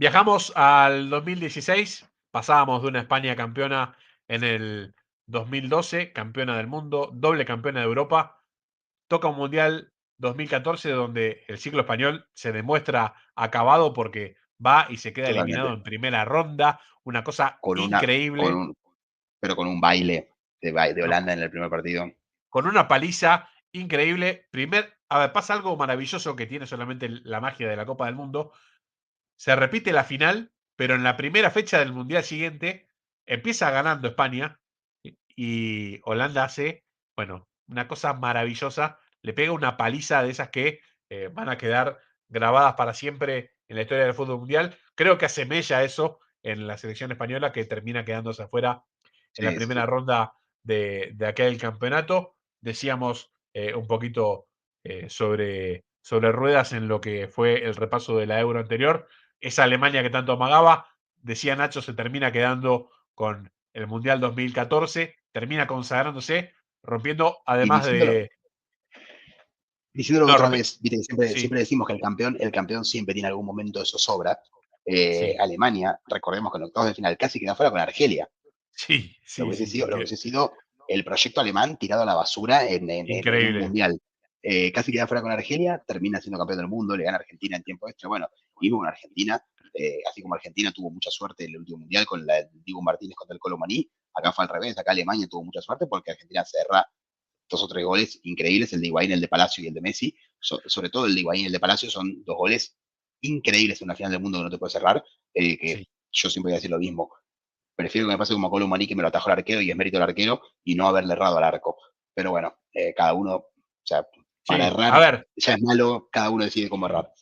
Viajamos al 2016, pasábamos de una España campeona en el 2012, campeona del mundo, doble campeona de Europa, toca un Mundial 2014 donde el ciclo español se demuestra acabado porque va y se queda eliminado Totalmente. en primera ronda, una cosa Con una con increíble, un pero con un baile de no, Holanda en el primer partido. con una paliza increíble. A ver, pasa algo maravilloso que tiene solamente la magia de la Copa del Mundo. Se repite la final, pero en la primera fecha del mundial siguiente empieza ganando España y Holanda hace, bueno, una cosa maravillosa. Le pega una paliza de esas que van a quedar grabadas para siempre en la historia del fútbol mundial. Creo que asemella eso en la selección española que termina quedándose afuera en la Sí, sí, primera sí. ronda de aquel campeonato. Decíamos un poquito sobre ruedas en lo que fue el repaso de la Euro anterior. Esa Alemania que tanto amagaba, decía Nacho, se termina quedando con el Mundial 2014, termina consagrándose, rompiendo, Y además diciéndolo de... diciéndolo No, otra rompi- vez, viste que siempre sí, siempre decimos que el campeón siempre tiene algún momento de zozobra. sí, Alemania, recordemos que en octavos de final casi queda fuera con Argelia. sí, Lo sí, que hubiese sí, sido, lo que hubiese sido el proyecto alemán tirado a la basura en un increíble. mundial. Casi queda fuera con Argelia, termina siendo campeón del mundo, le gana a Argentina en tiempo extra. Bueno, y con Argentina, así como Argentina tuvo mucha suerte en el último mundial con la Dibu Martínez contra el Colo Maní, acá fue al revés, acá Alemania tuvo mucha suerte porque Argentina cerra dos o tres goles increíbles, el de Higuaín, el de Palacio y el de Messi. Sobre todo el de Higuaín y el de Palacio son dos goles increíbles en una final del mundo que no te puede cerrar, que Sí. yo siempre voy a decir lo mismo. Prefiero que me pase como a Colomani, que me lo atajó el arquero y es mérito del arquero y no haberle errado al arco. Pero bueno, cada uno, o sea, para Sí, a errar ver, ya es malo, cada uno decide cómo errar.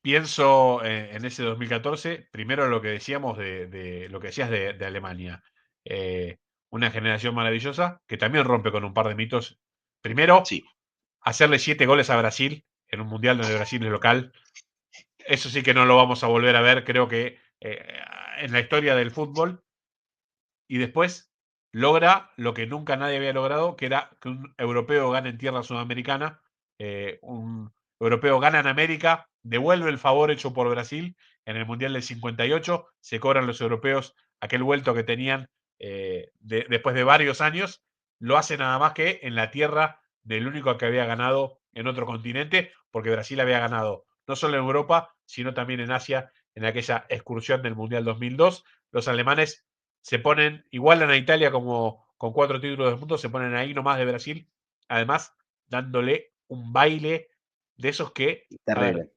pienso en ese 2014, primero lo que decíamos de lo que decías de Alemania. Eh, una generación maravillosa que también rompe con un par de mitos. Primero, Sí, hacerle 7 goles a Brasil en un mundial donde Brasil es local. Eso sí que no lo vamos a volver a ver, creo que en la historia del fútbol. Y después logra lo que nunca nadie había logrado, que era que un europeo gane en tierra sudamericana, un europeo gana en América, devuelve el favor hecho por Brasil en el Mundial del 58, se cobran los europeos aquel vuelto que tenían después de varios años, lo hace nada más que en la tierra del único que había ganado en otro continente, porque Brasil había ganado no solo en Europa, sino también en Asia, en aquella excursión del Mundial 2002. Los alemanes se ponen, igualan a Italia como con 4 títulos del mundo, se ponen ahí nomás de Brasil, además dándole un baile de esos que, a ver, terrible.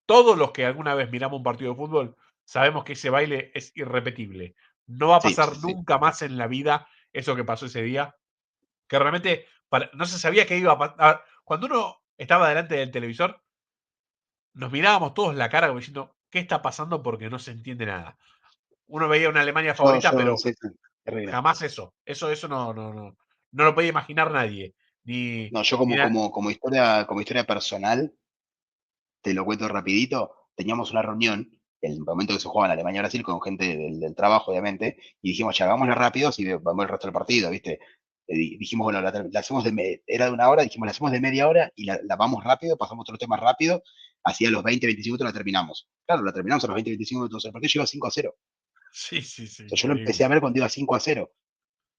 todos los que alguna vez miramos un partido de fútbol sabemos que ese baile es irrepetible. No va a Sí, sí, pasar sí. nunca más en la vida eso que pasó ese día, que realmente no se sabía qué iba a pasar. Cuando uno estaba delante del televisor, nos mirábamos todos la cara como diciendo, ¿qué está pasando? Porque no se entiende nada. Uno veía una Alemania favorita, pero Sí, sí, terrible. jamás eso. Eso no lo podía imaginar nadie. Ni, No, yo ni como historia personal, te lo cuento rapidito, teníamos una reunión, en el momento que se jugaba en Alemania-Brasil, con gente del trabajo, obviamente, y dijimos, ya, hagámosla rápido, así vamos el resto del partido, ¿viste? Dijimos, bueno, la hacemos era de una hora, dijimos, la hacemos de media hora y la vamos rápido, pasamos todos los temas rápido, así a los 20, 25 minutos la terminamos. Claro, la terminamos a los 20, 25 minutos, el partido llegó a 5-0. sí, sí, sí, O sea, yo lo empecé increíble. a ver cuando iba 5-0.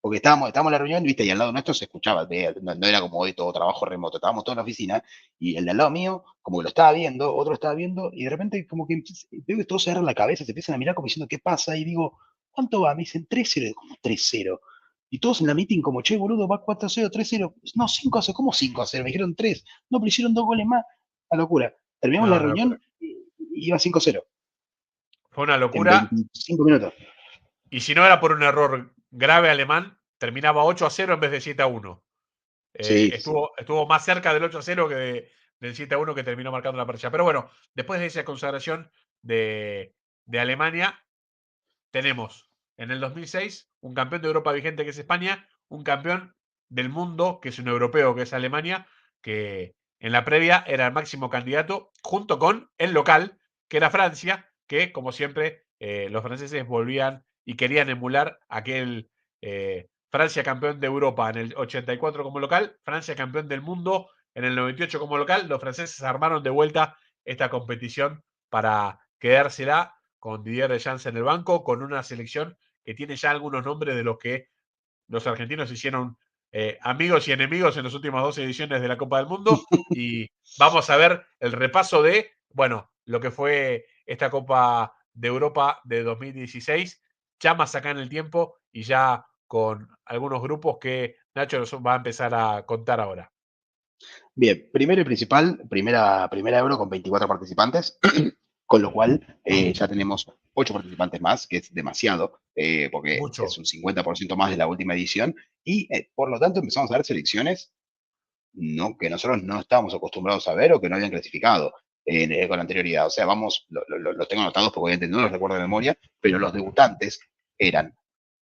Porque estábamos en la reunión, viste, y al lado nuestro se escuchaba, no era como hoy todo trabajo remoto, estábamos todos en la oficina, y el de al lado mío, como que lo estaba viendo, otro lo estaba viendo, y de repente como que veo que todos se agarran la cabeza, se empiezan a mirar como diciendo, ¿qué pasa? Y digo, ¿cuánto va? Me dicen 3-0, ¿cómo 3-0? Y todos en la meeting como, che, boludo, va 4-0, 3-0, no, 5-0, ¿cómo 5-0? Me dijeron 3, no, pero hicieron 2 goles más, la locura. Terminamos la No, no, reunión, y iba 5-0, fue una en locura. 25 minutos. Y si no era por un error grave alemán, terminaba 8-0 en vez de 7-1. Sí, sí, sí. Estuvo más cerca del 8-0 del 7-1 que terminó marcando la partida. Pero bueno, después de esa consagración de Alemania, tenemos en el 2006 un campeón de Europa vigente que es España, un campeón del mundo que es un europeo que es Alemania, que en la previa era el máximo candidato, junto con el local, que era Francia, que como siempre los franceses volvían y querían emular aquel Francia campeón de Europa en el 84 como local, Francia campeón del mundo en el 98 como local. Los franceses armaron de vuelta esta competición para quedársela con Didier Deschamps en el banco, con una selección que tiene ya algunos nombres de los que los argentinos hicieron amigos y enemigos en las últimas 2 ediciones de la Copa del Mundo. Y vamos a ver el repaso de, bueno, lo que fue esta Copa de Europa de 2016, ya más acá en el tiempo y ya con algunos grupos que Nacho nos va a empezar a contar ahora. Bien, primero y principal, primera Euro con 24 participantes, con lo cual ya tenemos 8 participantes más, que es demasiado, porque es Mucho. un 50% más de la última edición, y por lo tanto empezamos a ver selecciones no, que nosotros no estábamos acostumbrados a ver o que no habían clasificado con anterioridad. O sea, vamos, los tengo anotados porque obviamente no los recuerdo de memoria, pero los debutantes eran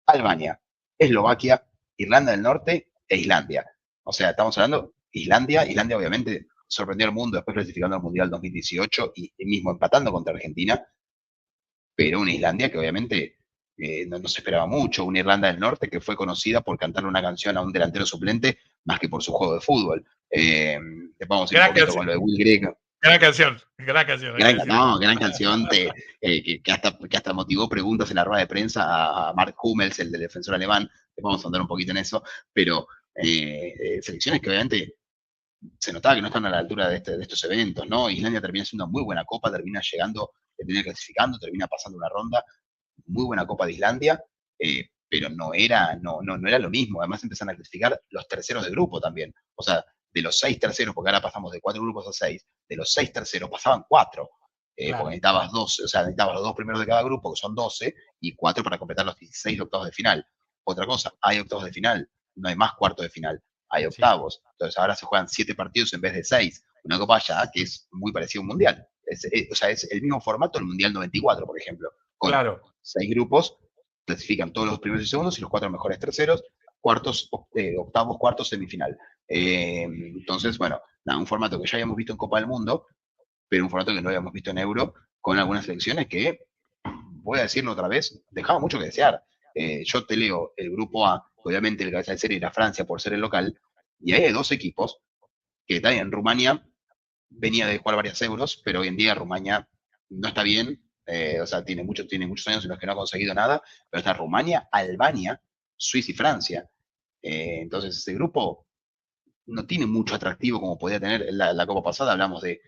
Albania, Eslovaquia, Irlanda del Norte e Islandia. O sea, estamos hablando Islandia obviamente sorprendió al mundo después clasificando al Mundial 2018 y mismo empatando contra Argentina, pero una Islandia que obviamente no se esperaba mucho, una Irlanda del Norte que fue conocida por cantarle una canción a un delantero suplente más que por su juego de fútbol. Después vamos a ir un Gran poquito canción, con lo de Will Grigg. gran canción, hay que decirlo. Gran canción que hasta motivó preguntas en la rueda de prensa a Mark Hummels, el del defensor alemán. Vamos a andar un poquito en eso, pero selecciones que obviamente se notaba que no están a la altura de estos eventos, ¿no? Islandia termina siendo una muy buena copa, termina llegando, termina clasificando, termina pasando una ronda, muy buena copa de Islandia, pero no era lo mismo. Además empezaron a clasificar los terceros de grupo también. O sea, de los 6 terceros, porque ahora pasamos de 4 grupos a 6, de los 6 terceros pasaban 4. Porque Claro, necesitabas 12, o sea, necesitabas los 2 primeros de cada grupo, que son 12, y 4 para completar los 16 de octavos de final. Otra cosa, hay octavos de final, no hay más cuartos de final, hay sí, octavos. Entonces ahora se juegan 7 partidos en vez de 6. Una copa ya que es muy parecida a un mundial. O sea, es el mismo formato del Mundial 94, por ejemplo, con claro, 6 grupos, clasifican todos los primeros y segundos y los 4 mejores terceros, cuartos, octavos, cuartos, semifinal. Entonces, bueno, nada, un formato que ya habíamos visto en Copa del Mundo, pero un formato que no habíamos visto en Euro, con algunas selecciones que, voy a decirlo otra vez, dejaba mucho que desear. Yo te leo el grupo A, obviamente el cabeza de serie era Francia por ser el local, y ahí hay 2 equipos que también Rumania venía de jugar varias euros, pero hoy en día Rumania no está bien, o sea, tiene muchos años en los que no ha conseguido nada, pero está Rumania, Albania, Suiza y Francia. Entonces, este grupo no tiene mucho atractivo como podía tener la Copa pasada. Hablamos de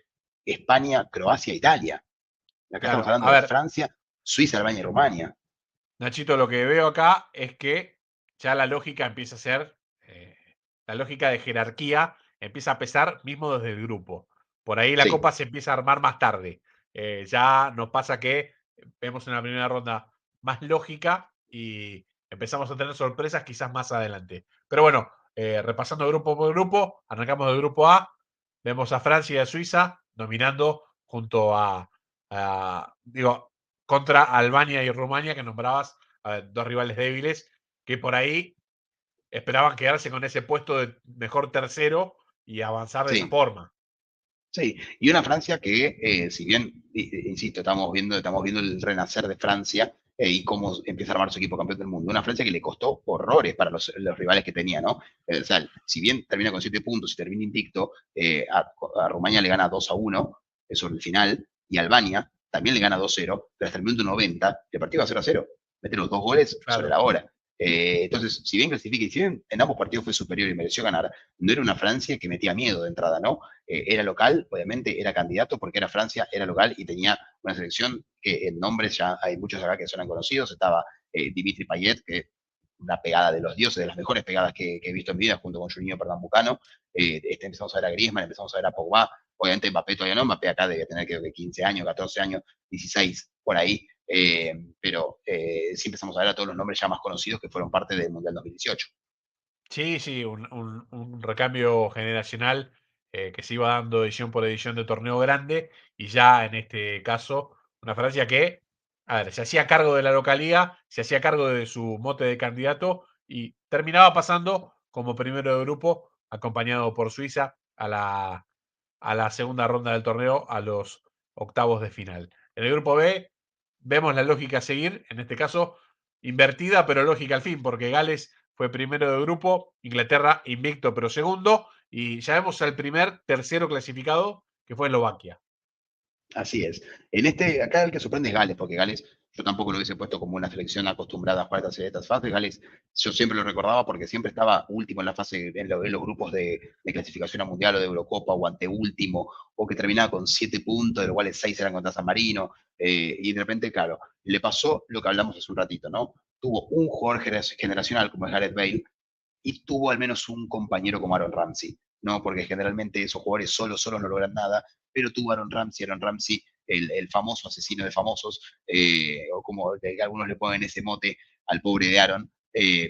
España, Croacia, Italia. Acá estamos claro. hablando A de ver, Francia, Suiza, Albania y Rumania. Nachito, lo que veo acá es que ya la lógica empieza a ser, la lógica de jerarquía empieza a pesar mismo desde el grupo. Por ahí la Sí, copa se empieza a armar más tarde. Ya nos pasa que vemos en la primera ronda más lógica y empezamos a tener sorpresas quizás más adelante. Pero bueno, repasando grupo por grupo, arrancamos del grupo A, vemos a Francia y a Suiza dominando junto digo, contra Albania y Rumania, que nombrabas, dos rivales débiles, que por ahí esperaban quedarse con ese puesto de mejor tercero y avanzar de esa sí. forma. Sí, y una Francia que, si bien, insisto, estamos viendo el renacer de Francia y cómo empieza a armar su equipo campeón del mundo. Una Francia que le costó horrores para los rivales que tenía, ¿no? O sea, si bien termina con 7 puntos y termina invicto, a Rumania le gana 2-1 sobre el final, y Albania también le gana 2-0, pero hasta el minuto 90 el partido va 0-0. Mete los 2 goles sobre Claro, la hora. Entonces, si bien clasifica y si bien en ambos partidos fue superior y mereció ganar, no era una Francia que metía miedo de entrada, ¿no? Era local, obviamente era candidato porque era Francia, era local y tenía una selección que en nombres ya hay muchos acá que son conocidos. Estaba Dimitri Payet, que una pegada de los dioses, de las mejores pegadas que he visto en mi vida, junto con Juninho Pernambucano. Empezamos a ver a Griezmann, empezamos a ver a Pogba. Obviamente Mbappé todavía no, Mbappé acá debe tener que 15 años, 14 años, 16, por ahí. Pero sí empezamos a ver a todos los nombres ya más conocidos que fueron parte del Mundial 2018. sí, sí, un recambio generacional que se iba dando edición por edición de torneo grande y ya en este caso una Francia que, a ver, se hacía cargo de la localía, se hacía cargo de su mote de candidato y terminaba pasando como primero de grupo, acompañado por Suiza a la segunda ronda del torneo, a los octavos de final. En el grupo B vemos la lógica a seguir, en este caso invertida, pero lógica al fin, porque Gales fue primero de grupo, Inglaterra invicto pero segundo, y ya vemos al tercero clasificado, que fue Eslovaquia. Así es. Acá el que sorprende es Gales, porque Gales yo tampoco lo hubiese puesto como una selección acostumbrada a jugar estas fases. Gales, yo siempre lo recordaba porque siempre estaba último en la fase, en los grupos de clasificación a Mundial o de Eurocopa, o anteúltimo, o que terminaba con 7 puntos, de los cuales 6 eran contra San Marino, y de repente, claro, le pasó lo que hablamos hace un ratito, ¿no? Tuvo un jugador generacional como es Gareth Bale, y tuvo al menos un compañero como Aaron Ramsey, ¿no? Porque generalmente esos jugadores solos no logran nada, pero tuvo Aaron Ramsey, el famoso asesino de famosos, o como algunos le ponen ese mote al pobre de Aaron,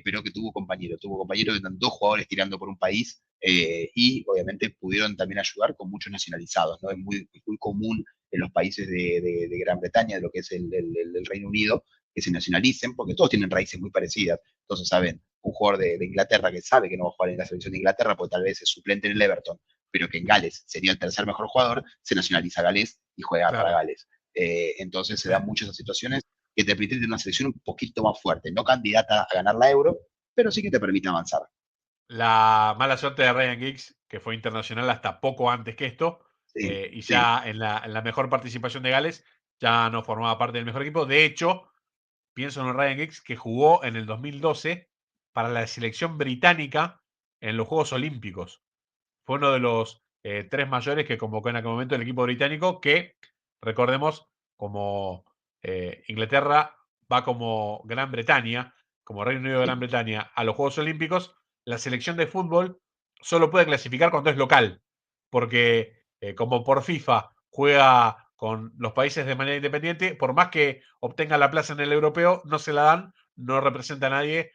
pero que tuvo compañero de dos jugadores tirando por un país, y obviamente pudieron también ayudar con muchos nacionalizados, ¿no? Es muy común en los países de Gran Bretaña, de lo que es el Reino Unido, que se nacionalicen, porque todos tienen raíces muy parecidas. Entonces, saben, un jugador de Inglaterra que sabe que no va a jugar en la selección de Inglaterra, porque tal vez es suplente en el Everton, pero que en Gales sería el tercer mejor jugador, se nacionaliza Gales y juega para Claro. Gales. Entonces se dan muchas situaciones que te permiten una selección un poquito más fuerte, no candidata a ganar la Euro, pero sí que te permite avanzar. La mala suerte de Ryan Giggs, que fue internacional hasta poco antes que esto, Sí, y sí, ya en la mejor participación de Gales, ya no formaba parte del mejor equipo. De hecho, pienso en Ryan Giggs, que jugó en el 2012 para la selección británica en los Juegos Olímpicos. Fue uno de los 3 mayores que convocó en aquel momento el equipo británico, que, recordemos, como Inglaterra va como Gran Bretaña, como Reino Unido de Gran sí. Bretaña, a los Juegos Olímpicos, la selección de fútbol solo puede clasificar cuando es local, porque como por FIFA juega con los países de manera independiente, por más que obtenga la plaza en el europeo, no se la dan, no representa a nadie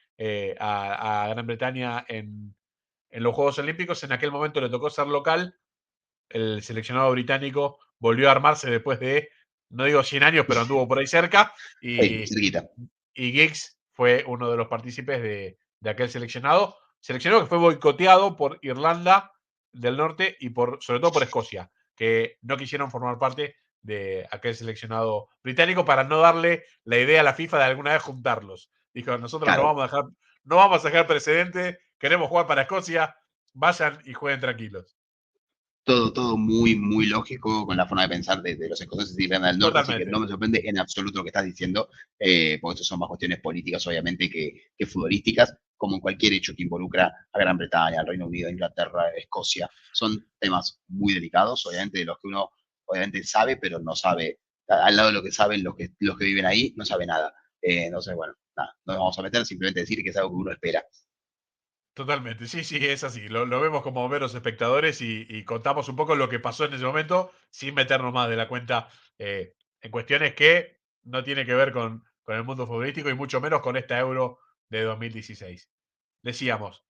a Gran Bretaña en los Juegos Olímpicos. En aquel momento le tocó ser local. El seleccionado británico volvió a armarse después de, no digo 100 años, pero anduvo por ahí cerca. Sí, Y, cerquita. y Giggs fue uno de los partícipes de aquel seleccionado. Seleccionado que fue boicoteado por Irlanda del Norte y sobre todo por Escocia, que no quisieron formar parte de aquel seleccionado británico para no darle la idea a la FIFA de alguna vez juntarlos. Dijo, nosotros Claro, no vamos a dejar precedente, queremos jugar para Escocia, vayan y jueguen tranquilos. todo muy lógico con la forma de pensar de los escoceses y Irlanda del Norte, así que no Totalmente. me sorprende en absoluto lo que estás diciendo, porque esto son más cuestiones políticas, obviamente, que futbolísticas, como en cualquier hecho que involucra a Gran Bretaña, al Reino Unido, Inglaterra, Escocia. Son temas muy delicados, obviamente, de los que uno obviamente sabe, pero no sabe, al lado de lo que saben los que viven ahí, no sabe nada. Entonces, bueno, nada, no nos vamos a meter, simplemente decir que es algo que uno espera. Totalmente, sí, sí, es así. Lo vemos como meros espectadores y contamos un poco lo que pasó en ese momento sin meternos más de la cuenta en cuestiones que no tiene que ver con el mundo futbolístico y mucho menos con esta Euro de 2016. Decíamos,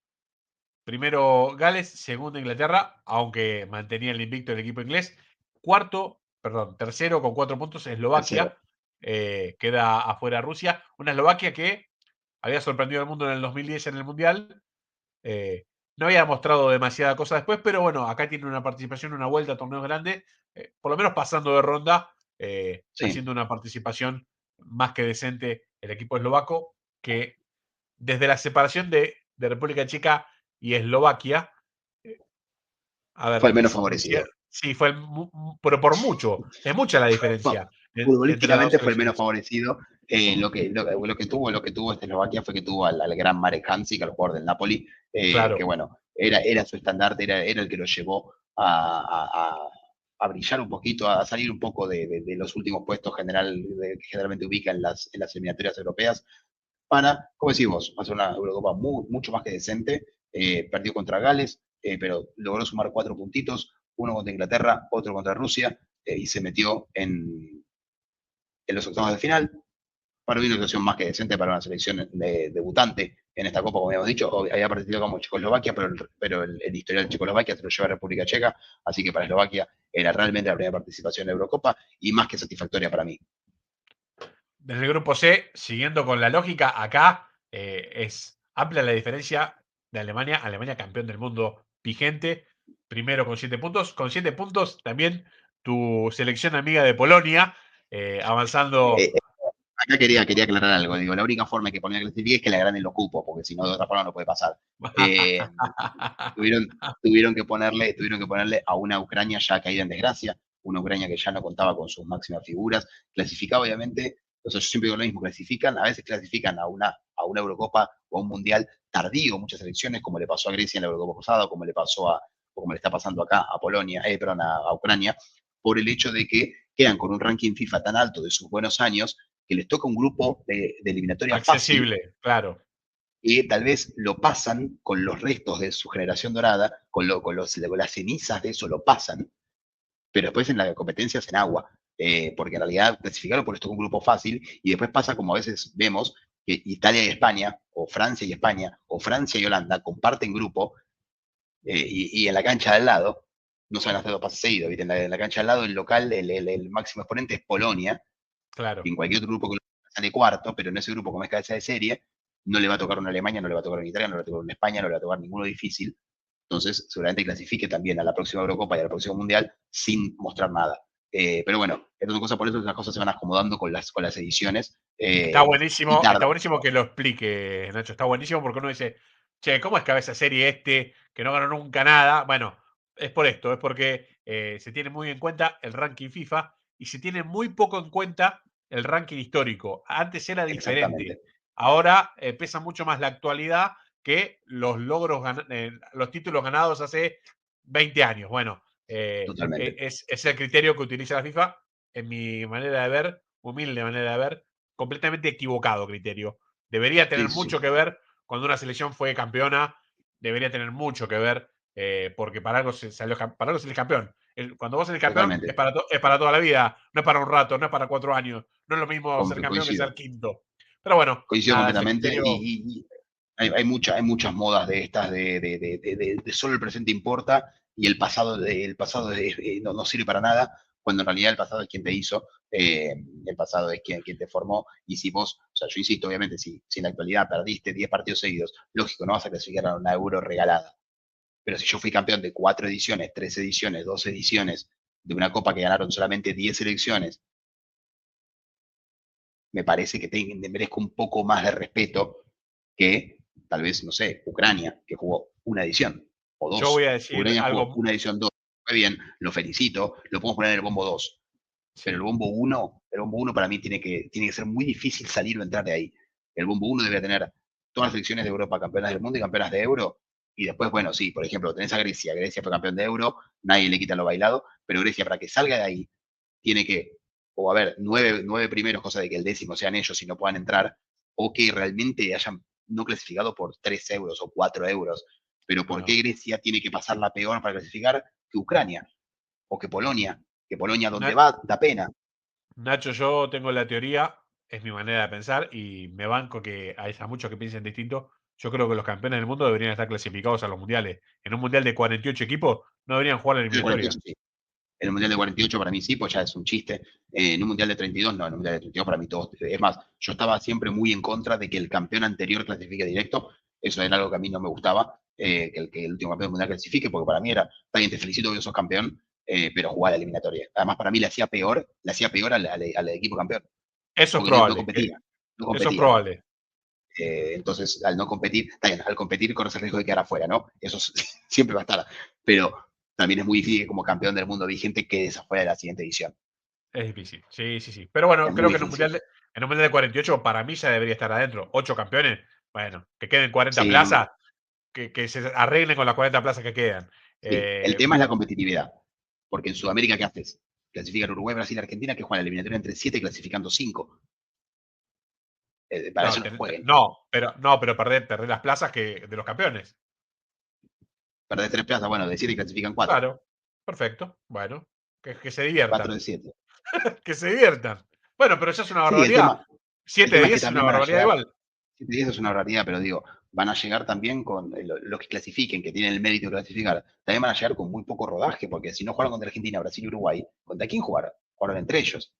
primero Gales, segundo Inglaterra, aunque mantenía el invicto del equipo inglés. Tercero con 4 puntos Tercero. Eslovaquia, queda afuera Rusia. Una Eslovaquia que había sorprendido al mundo en el 2010 en el Mundial. eh, no había mostrado demasiada cosa después, pero bueno, acá tiene una participación, una vuelta a torneos grandes, por lo menos pasando de ronda, Sí, haciendo una participación más que decente el equipo eslovaco, que desde la separación de República Checa y Eslovaquia, eh, a fue ver, el menos favorecido. sí, fue, pero por mucho, es mucha la Bueno, diferencia entre las dos futbolísticamente fue el menos selecciones. lo lo que tuvo este Eslovaquia fue que tuvo al gran Marek Hamsik, al jugador del Napoli, que Claro, bueno, era su estandarte, era el que lo llevó a brillar un poquito, a salir un poco de los últimos puestos que generalmente ubica en las eliminatorias europeas, para, como decís vos, hacer una Eurocopa mucho más que decente. Perdió contra Gales, pero logró sumar 4 puntitos, uno contra Inglaterra, otro contra Rusia, y se metió en los octavos de final. Para mí una actuación más que decente para una selección debutante en esta Copa, como habíamos dicho. Había participado como Checoslovaquia, pero el historial de Checoslovaquia se lo lleva a República Checa, así que para Eslovaquia era realmente la primera participación en Eurocopa y más que satisfactoria para mí. desde el grupo C, siguiendo con la lógica, acá es amplia la diferencia de Alemania. Alemania campeón del mundo vigente, primero con 7 puntos. Con 7 puntos también tu selección amiga de Polonia, avanzando. Eh, Acá quería aclarar algo. Digo, la única forma que Polonia clasifique es que le agranden los cupos, porque si no, de otra forma no puede pasar. Eh, tuvieron que ponerle a una Ucrania ya caída en desgracia, una Ucrania que ya no contaba con sus máximas figuras, clasificaba obviamente, o sea, yo siempre digo lo mismo, clasifican, a veces clasifican a una Eurocopa o a un Mundial tardío, muchas selecciones, como le pasó a Grecia en la Eurocopa pasada, como le pasó o como le está pasando acá a Polonia, perdón, a Ucrania, por el hecho de que quedan con un ranking FIFA tan alto de sus buenos años que les toca un grupo de eliminatoria fácil Accesible, claro. y tal vez lo pasan con los restos de su generación dorada, con las cenizas de eso lo pasan, pero después en la competencia es en agua, porque en realidad clasificaron por esto un grupo fácil y después pasa como a veces vemos que Italia y España, o Francia y España, o Francia y Holanda comparten grupo y en la cancha de al lado no saben hacer dos pases seguidos, ¿viste? En la cancha de al lado el local, el máximo exponente es Polonia, Claro. y en cualquier otro grupo que sale cuarto, pero en ese grupo como es cabeza de serie, no le va a tocar una Alemania, no le va a tocar una Italia, no le va a tocar una España, no le va a tocar ninguno difícil. Entonces, seguramente clasifique también a la próxima Eurocopa y a la próxima Mundial sin mostrar nada. Pero bueno, estas son cosas, por eso las cosas se van acomodando con las ediciones y Está tardan. buenísimo que lo explique, Nacho. Está buenísimo porque uno dice, che, ¿cómo es cabeza serie que no ganó nunca nada? Bueno, es por esto, es porque se tiene muy en cuenta el ranking FIFA y se tiene muy poco en cuenta el ranking histórico. Antes era diferente. Exactamente, Ahora pesa mucho más la actualidad que los los títulos ganados hace 20 años. Bueno, totalmente. es el criterio que utiliza la FIFA, en mi manera de ver, humilde manera de ver, completamente equivocado criterio. Debería Sí, tener sí, mucho sí, que ver cuando una selección fue campeona, debería tener mucho que ver, porque para algo se salió, para algo se es campeón. Cuando vos eres campeón totalmente. es para toda la vida, no es para un rato, no es para 4 años. No es lo mismo ser campeón que Coincido. ser quinto. Pero bueno, Coincido nada, ese completamente criterio. y hay muchas modas de estas de solo el presente importa y el pasado no sirve para nada, cuando en realidad el pasado es quien te hizo, el pasado es quien te formó y si vos, o sea, yo insisto, obviamente, si en la actualidad perdiste 10 partidos seguidos, lógico, no vas a clasificar a una euro regalada, pero si yo fui campeón de 4 ediciones, 3 ediciones, 2 ediciones de una copa que ganaron solamente 10 selecciones, me parece que merezco un poco más de respeto que tal vez, no sé, Ucrania, que jugó una edición o Yo voy dos. a decir Ucrania jugó algo. una edición, dos. Muy bien, lo felicito, lo podemos poner en el bombo 2. Pero Sí, el bombo uno para mí tiene que ser muy difícil salir o entrar de ahí. El bombo uno debe tener todas las selecciones de Europa, campeonas del mundo y campeonas de Euro. Y después, bueno, sí, por ejemplo, tenés a Grecia. Grecia fue campeón de Euro, nadie le quita lo bailado, pero Grecia para que salga de ahí tiene que, o a ver, nueve primeros, cosa de que el décimo sean ellos y no puedan entrar, o que realmente hayan no clasificado por 3 euros o 4 euros. Pero ¿por qué bueno. Grecia tiene que pasar la peor para clasificar que Ucrania? O que Polonia. Que Polonia donde Na- va da pena. Nacho, yo tengo la teoría, es mi manera de pensar y me banco que hay a muchos que piensen distinto. Yo creo que los campeones del mundo deberían estar clasificados a los mundiales. En un mundial de 48 equipos no deberían jugar la El eliminatoria. 48 sí. En el Mundial de 48 para mí sí, pues ya es un chiste. En un Mundial de 32 no, en un Mundial de 32 para mí todos. Es más, yo estaba siempre muy en contra de que el campeón anterior clasifique directo. Eso era algo que a mí no me gustaba, que el último campeón mundial clasifique, porque para mí era, está bien, te felicito que sos campeón, pero jugar la eliminatoria. Además, para mí le hacía peor al equipo campeón, Eso es porque no probable. competía. No Eso es competía. probable. Entonces, al no competir, está bien, al competir corres el riesgo de quedar afuera, ¿no? Eso siempre va a estar. Pero también es muy difícil que como campeón del mundo vigente quedes afuera de la siguiente edición. Es difícil. Sí, sí, sí. Pero bueno, Es creo muy que difícil. en un mundial de 48 para mí ya debería estar adentro. 8 campeones. Bueno, que queden 40 Sí, plazas, que se arreglen con las 40 plazas que quedan. sí. El Eh, tema es la competitividad. Porque en Sudamérica, ¿qué haces? Clasifican Uruguay, Brasil, Argentina, que juegan la eliminatoria entre 7 clasificando 5. Para eso no, no jueguen. no, pero perder las plazas de los campeones. Perdés 3 plazas, bueno, de 7 clasifican 4. Claro, perfecto. Bueno, que se 4 diviertan. de 7. Que se diviertan. Bueno, pero ya es una Sí, el barbaridad. tema, el 7 de tema es que 10 es una también van a barbaridad llegar. igual. Y eso es una realidad, pero digo, van a llegar también con los que clasifiquen, que tienen el mérito de clasificar, también van a llegar con muy poco rodaje, porque si no jugaron contra Argentina, Brasil y Uruguay, ¿contra quién jugaron? Jugaron entre ellos.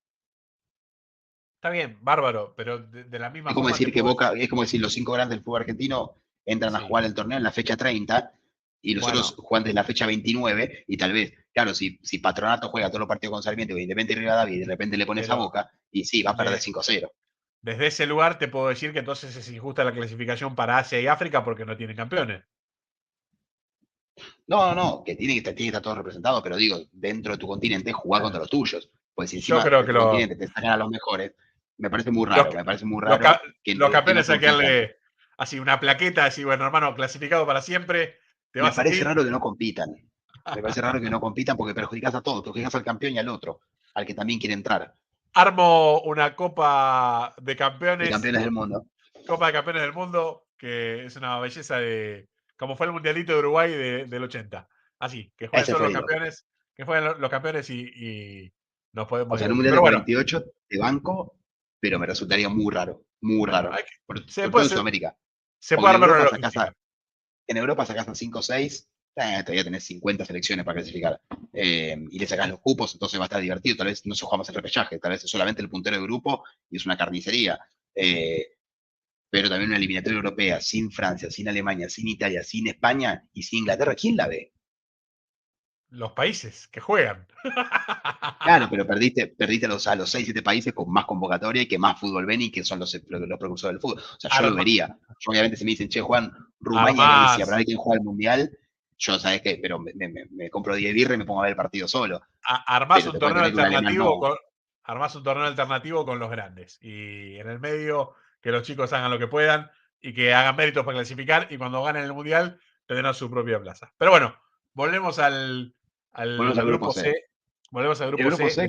Está bien, bárbaro, pero de la misma Es como forma te decir que puedo decir. Boca, es como decir los 5 grandes del fútbol argentino entran a Sí, jugar el torneo en la fecha 30 y los otros bueno, juegan desde la fecha 29 y tal vez, claro, si Patronato juega todos los partidos con Sarmiento, Independiente y Rivadavia y de repente le pones a pero Boca y sí, va a perder de- 5-0. desde ese lugar te puedo decir que entonces es injusta la clasificación para Asia y África porque no tienen campeones. No, que tiene que estar todo representado, pero digo, dentro de tu continente, jugar contra los tuyos. Pues si Yo encima creo de que tu continente te sacan a los mejores, los, me parece muy los, raro los que no campeones hay que compitan. darle así una plaqueta, así, bueno, hermano, clasificado para siempre, te Me vas parece así. raro que no compitan. Me parece raro que no compitan porque perjudicas a todos, perjudicas al campeón y al otro, al que también quiere entrar, Armo una copa de de campeones, campeones del mundo. copa de campeones del mundo, que es una belleza de, como fue el mundialito de Uruguay del 80. Así, que jueguen Ese solo fue los lindo. campeones, que jueguen los campeones y nos O podemos sea, en un divertir. mundial de Pero bueno, 48 te banco, pero me resultaría muy bueno, raro. se Sobre puede todo en hacer, Sudamérica. se Porque puede armar una logística. En Europa sacás a 5 o 6, todavía tenés 50 selecciones para clasificar. Y le sacás los cupos, entonces va a estar divertido. Tal vez no se juega más el repechaje, tal vez es solamente el puntero de grupo y es una carnicería. Eh, pero también una eliminatoria europea sin Francia, sin Alemania, sin Italia, sin España y sin Inglaterra, ¿quién la ve? Los países que juegan. Claro, pero perdiste a los 6 7 países con más convocatoria y que más fútbol ven y que son los precursores del fútbol. O sea, yo lo Arma, vería. Yo, obviamente, si me dicen, che, Juan, Rumania, Grecia, para armás, ver quién juega el mundial, yo, ¿sabes qué? Pero me compro 10 birras y me pongo a ver el partido solo. armás Pero un te puede torneo creer que un alemán alternativo no. con, armás un torneo alternativo con los grandes. Y en el medio, que los chicos hagan lo que puedan y que hagan méritos para clasificar. Y cuando ganen el mundial, tendrán su propia plaza. Pero bueno, volvemos Volvemos al al grupo grupo C. C. Volvemos al El grupo grupo C C de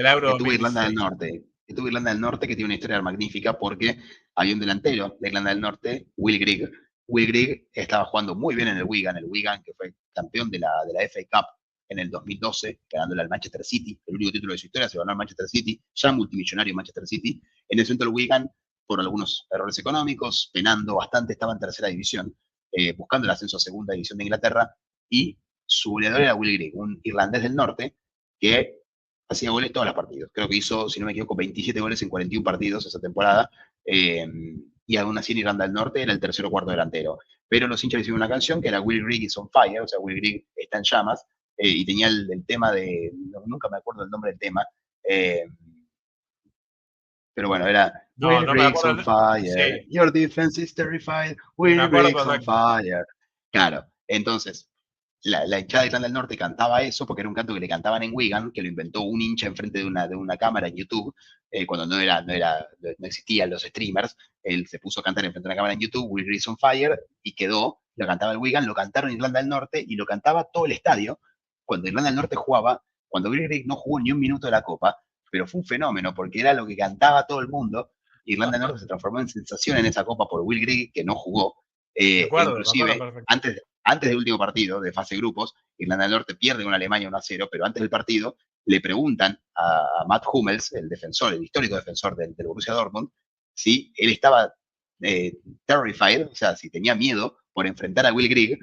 la Euro que tuvo Irlanda del 2016. Norte. Que tuvo Irlanda del Norte, que tiene una historia magnífica porque había un delantero de Irlanda del Norte, Will Grigg. Will Grigg estaba jugando muy bien en el Wigan que fue campeón de la FA Cup en el 2012, ganándole al Manchester City, el único título de su historia, se ganó al Manchester City, ya multimillonario Manchester City. En ese momento el Wigan, por algunos errores económicos, penando bastante, estaba en tercera división, buscando el ascenso a segunda división de Inglaterra, y su goleador era Will Grigg, un irlandés del norte que hacía goles todos los partidos. Creo que hizo, si no me equivoco, 27 goles en 41 partidos esa temporada. Eh, y aún así en Irlanda del Norte era el tercer o cuarto delantero. Pero los hinchas le hicieron una canción que era Will Grigg is on fire, o sea, Will Grigg está en llamas, y tenía el tema de, nunca me acuerdo el nombre del tema, eh, pero bueno, era No, Will no me Grigg's on acuerdo. fire, Sí, your defense is terrified, me Will acuerdo Grigg's on perfecto. fire. Claro, entonces la hinchada de Irlanda del Norte cantaba eso porque era un canto que le cantaban en Wigan, que lo inventó un hincha enfrente de una cámara en YouTube, cuando no existían los streamers. Él se puso a cantar enfrente de una cámara en YouTube, Will Grease on Fire, y quedó, lo cantaba el Wigan, lo cantaron en Irlanda del Norte y lo cantaba todo el estadio. Cuando Irlanda del Norte jugaba, cuando Will Grease no jugó ni un minuto de la Copa, pero fue un fenómeno porque era lo que cantaba todo el mundo. Irlanda del Norte se transformó en sensación en esa Copa por Will Grease, que no jugó, Me acuerdo inclusive perfecto. antes del último partido de fase de grupos, Irlanda del Norte pierde con Alemania 1-0, pero antes del partido le preguntan a Matt Hummels, el defensor, el histórico defensor del Borussia Dortmund, si él estaba terrified, o sea, si tenía miedo por enfrentar a Will Grigg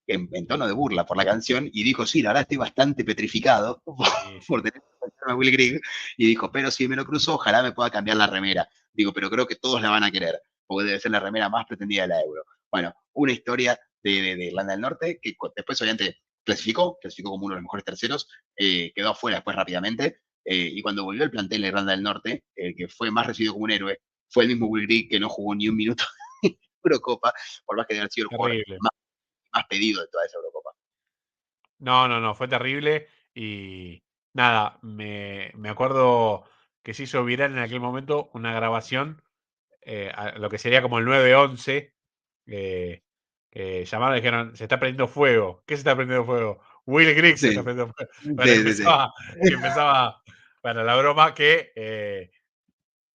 en tono de burla por la canción, y dijo, sí, la verdad estoy bastante petrificado Sí, por sí. tener que enfrentarme a Will Grigg, y dijo, pero si me lo cruzo, ojalá me pueda cambiar la remera. Digo, pero creo que todos la van a querer, porque debe ser la remera más pretendida de la Euro. Bueno, una historia de Irlanda del Norte, que después obviamente clasificó como uno de los mejores terceros, quedó afuera después rápidamente, y cuando volvió el plantel de Irlanda del Norte, el que fue más recibido como un héroe, fue el mismo Will Grigg que no jugó ni un minuto en Eurocopa, por más que debe haber sido el jugador Terrible. más pedido de toda esa Eurocopa. No, no, no, fue terrible. Y nada, me acuerdo que se hizo viral en aquel momento una grabación, lo que sería como el 911, eh, que llamaron y dijeron, se está prendiendo fuego. ¿Qué se está prendiendo fuego? Will Griggs se está Sí, prendiendo fuego. Bueno, sí, sí, sí. y empezaba, bueno, la broma que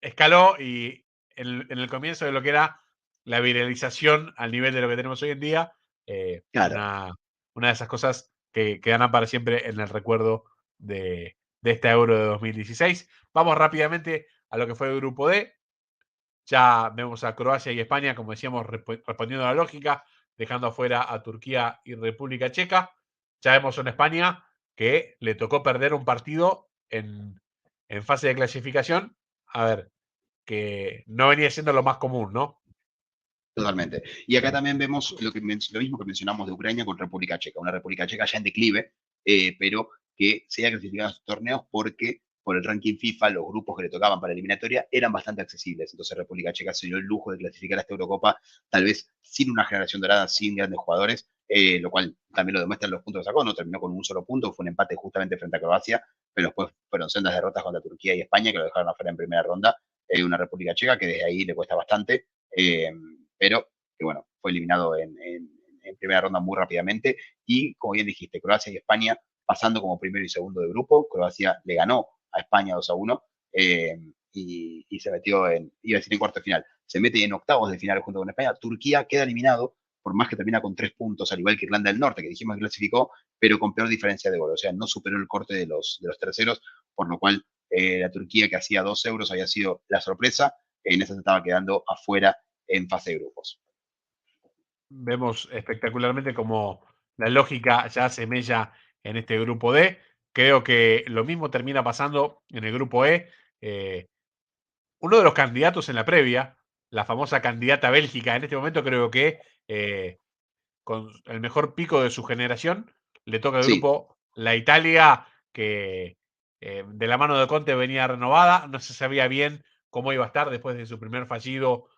escaló y en el comienzo de lo que era la viralización al nivel de lo que tenemos hoy en día, Claro, una de esas cosas que quedarán para siempre en el recuerdo de esta Euro de 2016. Vamos rápidamente a lo que fue el grupo D. Ya vemos a Croacia y España, como decíamos, respondiendo a la lógica, dejando afuera a Turquía y República Checa. Ya vemos a una España que le tocó perder un partido en fase de clasificación. A ver, que no venía siendo lo más común, ¿no? totalmente. Y acá también vemos lo mismo que mencionamos de Ucrania con República Checa, una República Checa ya en declive, pero que se haya clasificado a estos torneos porque por el ranking FIFA los grupos que le tocaban para eliminatoria eran bastante accesibles. Entonces República Checa se dio el lujo de clasificar a esta Eurocopa, tal vez sin una generación dorada, sin grandes jugadores, lo cual también lo demuestran los puntos que sacó, no terminó con un solo punto, fue un empate justamente frente a Croacia, pero después fueron sendas derrotas contra Turquía y España, que lo dejaron afuera en primera ronda, una República Checa que desde ahí le cuesta bastante, pero que bueno, fue eliminado en primera ronda muy rápidamente, y como bien dijiste, Croacia y España pasando como primero y segundo de grupo, Croacia le ganó a España 2-1, y se metió iba a decir en cuarto de final, se mete en octavos de final junto con España. Turquía queda eliminado, por más que termina con 3 puntos, al igual que Irlanda del Norte, que dijimos que clasificó, pero con peor diferencia de gol, o sea, no superó el corte de los terceros, por lo cual la Turquía, que hacía 2 euros, había sido la sorpresa, en esa se estaba quedando afuera en fase de grupos. Vemos espectacularmente cómo la lógica ya se mella en este grupo D. Creo que lo mismo termina pasando en el grupo E. Uno de los candidatos en la previa, la famosa candidata Bélgica, en este momento creo que con el mejor pico de su generación, le toca el Sí, grupo la Italia, que de la mano de Conte venía renovada, no se sabía bien cómo iba a estar después de su primer fallido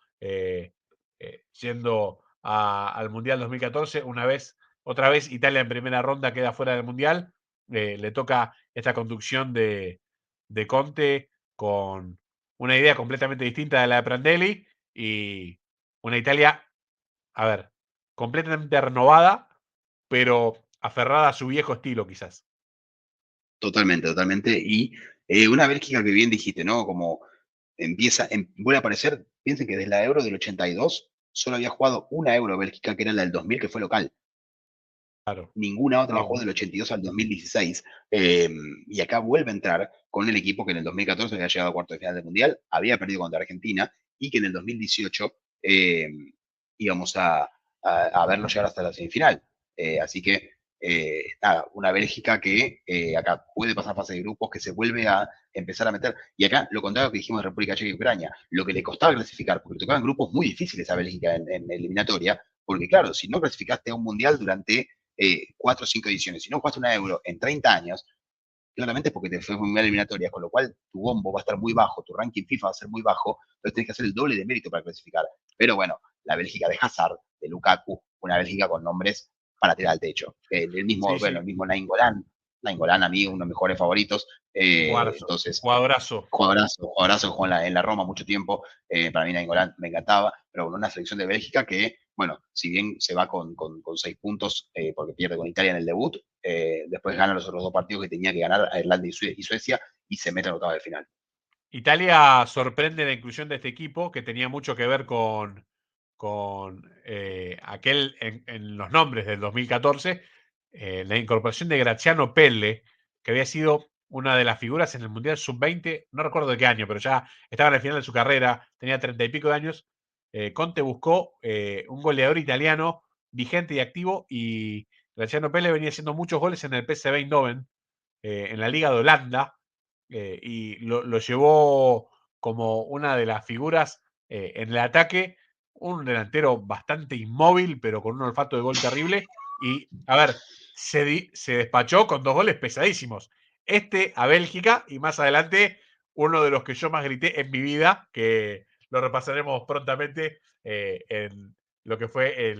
yendo al Mundial 2014. Otra vez Italia en primera ronda queda fuera del Mundial, le toca esta conducción de Conte con una idea completamente distinta de la de Prandelli y una Italia, a ver, completamente renovada, pero aferrada a su viejo estilo, quizás. totalmente, totalmente. Y una Bélgica que bien dijiste, ¿no? Como vuelve a aparecer, piensen que desde la Euro del 82 solo había jugado una Euro Bélgica, que era la del 2000, que fue local. Claro. Ninguna otra la No, jugó del 82 al 2016. Y acá vuelve a entrar con el equipo que en el 2014 había llegado a cuarto de final del Mundial, había perdido contra Argentina, y que en el 2018 íbamos a verlo llegar hasta la semifinal. Así que, nada, una Bélgica que acá puede pasar fase de grupos, que se vuelve a empezar a meter. Y acá, lo contrario que dijimos de República Checa y Ucrania, lo que le costaba clasificar, porque le tocaban grupos muy difíciles a Bélgica en eliminatoria, porque claro, si no clasificaste a un Mundial durante 4 o 5 ediciones. Si no jugaste una Euro en 30 años, claramente es porque te fue muy eliminatoria, con lo cual tu bombo va a estar muy bajo, tu ranking FIFA va a ser muy bajo, entonces tienes que hacer el doble de mérito para clasificar. Pero bueno, la Bélgica de Hazard, de Lukaku, una Bélgica con nombres para tirar al techo. El mismo, sí, bueno, sí, el mismo Nainggolan a mí, uno de mis mejores favoritos. jugadorazo, Entonces, jugadorazo. jugadorazo, jugó en la Roma mucho tiempo. Para mí Nainggolan me encantaba, pero bueno, una selección de Bélgica que, bueno, si bien se va con 6 puntos, porque pierde con Italia en el debut, después gana los otros 2 partidos que tenía que ganar a Irlanda y Suecia, y se mete en octavos de final. Italia sorprende la inclusión de este equipo, que tenía mucho que ver con aquel en los nombres del 2014, la incorporación de Graziano Pelle, que había sido una de las figuras en el Mundial Sub-20, no recuerdo de qué año, pero ya estaba en el final de su carrera, tenía 30 y pico de años. Conte buscó un goleador italiano vigente y activo, y Graziano Pelle venía haciendo muchos goles en el PSV Eindhoven, en la Liga de Holanda, y lo llevó como una de las figuras en el ataque, un delantero bastante inmóvil, pero con un olfato de gol terrible. Y, a ver, se despachó con 2 goles pesadísimos. Este a Bélgica, y más adelante uno de los que yo más grité en mi vida, que lo repasaremos prontamente en lo que fue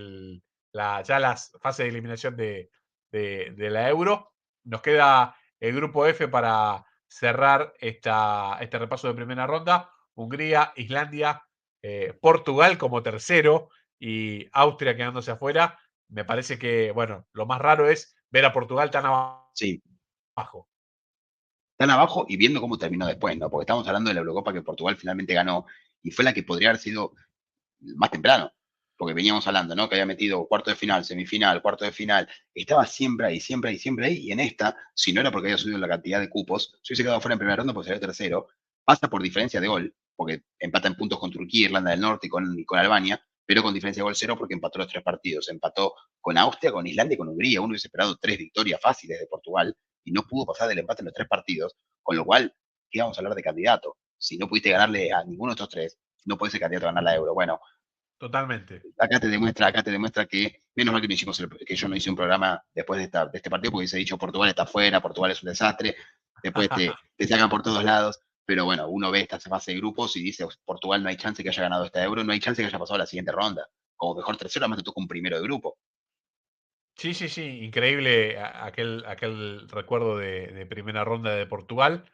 ya las fases de eliminación de la Euro. Nos queda el grupo F para cerrar este repaso de primera ronda. Hungría, Islandia, Portugal como tercero y Austria quedándose afuera. Me parece que, bueno, lo más raro es ver a Portugal tan Sí, abajo. tan abajo y viendo cómo terminó después, ¿no? Porque estamos hablando de la Eurocopa que Portugal finalmente ganó, y fue la que podría haber sido más temprano, porque veníamos hablando, ¿no? Que había metido cuarto de final, semifinal, cuarto de final, estaba siempre ahí, siempre ahí, siempre ahí, y en esta, si no era porque había subido la cantidad de cupos, si hubiese quedado fuera en primera ronda, pues sería tercero, pasa por diferencia de gol, porque empata en puntos con Turquía, Irlanda del Norte y con Albania, pero con diferencia de gol cero porque empató los 3 partidos, empató con Austria, con Islandia y con Hungría, uno hubiese esperado 3 victorias fáciles de Portugal, y no pudo pasar del empate en los 3 partidos, con lo cual, ¿qué vamos a hablar de candidato? Si no pudiste ganarle a ninguno de estos tres, no puedes ser candidato a ganar la Euro. Bueno, Totalmente. acá te demuestra que, menos mal que, no hicimos que yo no hice un programa después de este partido, porque hubiese dicho Portugal está fuera, Portugal es un desastre, después te sacan por todos lados, pero bueno, uno ve esta fase de grupos y dice, Portugal no hay chance que haya ganado esta Euro, no hay chance que haya pasado a la siguiente ronda. Como mejor tercero, además te toca un primero de grupo. Sí, sí, sí, increíble aquel recuerdo de primera ronda de Portugal.